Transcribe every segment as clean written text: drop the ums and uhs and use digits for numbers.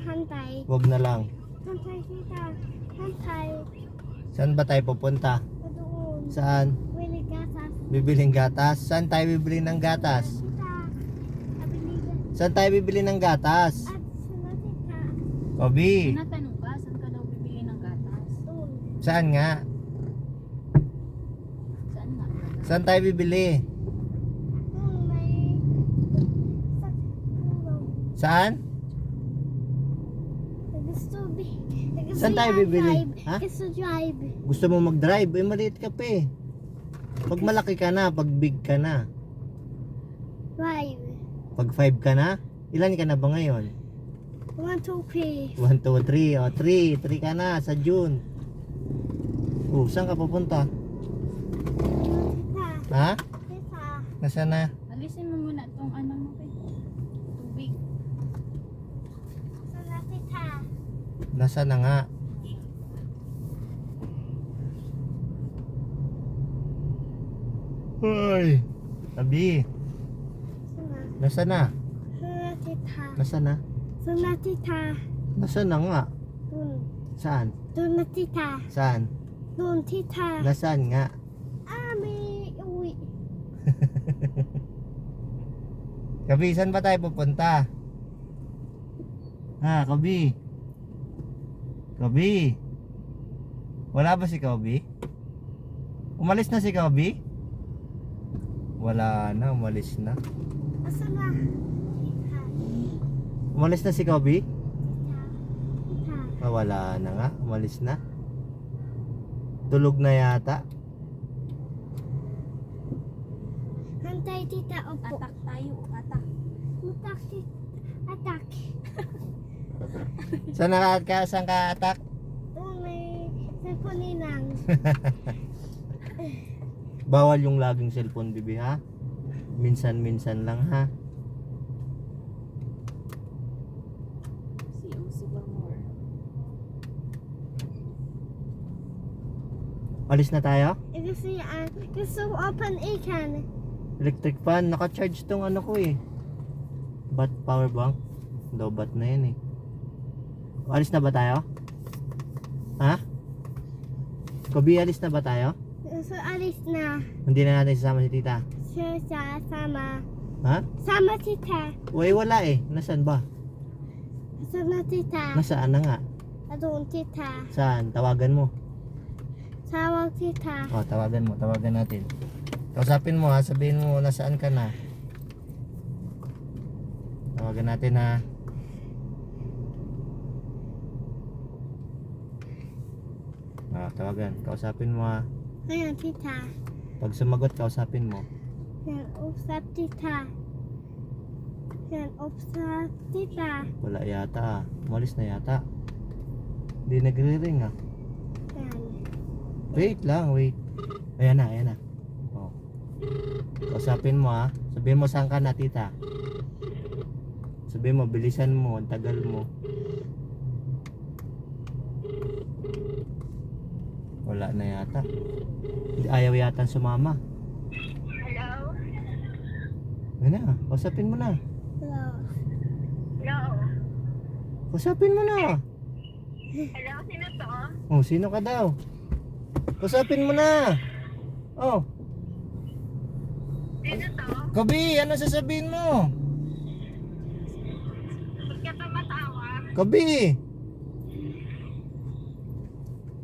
hantay. Wag na lang. Hantay tita. Hantay. Saan ba tayo pupunta? Doon. Saan? Willy gatas. Bibiling gatas? Saan tayo bibili ng gatas? Tita. Abiliga. Saan tayo bibili ng gatas? At sila tita. Kobe, Tinatanong ka, saan ka daw bibili ng gatas? Doon. saan nga? Saan nga? Saan tayo bibili? Doon may... Saan? Saan tayo bibili? Ha? Gusto drive. Gusto mo mag-drive? Eh, maliit ka pa eh. Pag malaki ka na, pag big ka na. Drive. Pag 5 ka na, ilan ka na ba ngayon? 1, 2, 3. 1, 2, 3. O, 3 ka na sa June. Oh, saan ka pupunta? Tita. Ha? Tita. Nasaan na? Alisin mo muna itong ano mo kay tubig. Sila tita. Nasaan na nga? Hoy! Tabi, Sila. nasaan na? Sila tita. Nasaan na? Sila tita. Nasaan na nga? Doon. Saan? Doon na tita. Saan? Doon tita. Nasaan nga? May uwi. Kabi, saan ba tayo pupunta? Ha, Kabi? Kabi? Wala ba si Kabi? Umalis na si Kabi? Wala na, umalis na. Asa na? Tita. Umalis na si Kabi? Tita. Tita. Ah, wala na nga, umalis na. Tulog na yata. Hantay tita. Opo. Atak tayo, atak. Atak tita. Atak. Saan ka atak? Doon may cellphone ninang. Bawal yung laging cellphone, bibi, ha? Minsan-minsan lang, ha? Si Bamor. Alis na tayo? Gusto open ikan. Electric fan, naka-charge tong ano ko eh. Power bank. Lobat na yan eh. Alis na ba tayo? Ha? Kobe, alis na ba tayo? So alis na. Hindi na natin sasama si tita. Siya sama. Ha? Sama tita. Uy, wala eh. Nasaan ba? Sama tita. Nasaan na nga? Doon tita. Saan? Tawagan mo. Tawag tita. O, tawagan mo. Tawagan natin. Kausapin mo ha. Sabihin mo nasaan ka na. Tawagan natin ha. Tawagan. Kausapin mo ha. Ayan tita. Pag sumagot, kausapin mo. Yan usap tita. Yan usap tita. Wala yata ah. Umalis na yata. Hindi nagre-ring ah. Yan. Wait lang, wait. Ayan na, ayan na. Oh. Kausapin mo ah. Sabihin mo saan ka na, tita. Sabihin mo, bilisan mo, ang tagal mo. Wala na yata. Ayaw yata sumama. Hello? Ayan na, kausapin mo na. Hello. Hello? Kausapin mo na. Hello? Sino to? Oh, sino ka daw? Kausapin mo na. Oh, Sino to? Kabi, ano sasabihin mo? Ba't ka tumatawa? Kabi.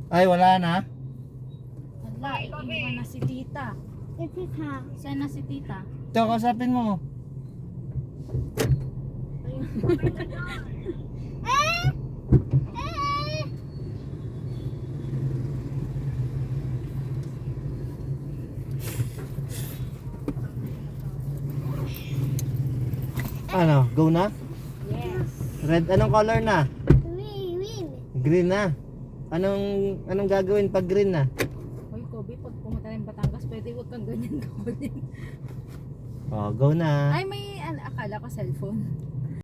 Ay, wala na. Hala, iiwan na si tita. Yan tita. Saan na si tita? Ito, kausapin mo. Ayun. Ano, go na? Yes. Red, anong color na? Win. Green na. Anong gagawin pag green na? Hoy, Kobe, pag pumunta ng Batangas, pwede huwag kang ganyan gawin. Oh, go na. Ay, may akala ko cellphone.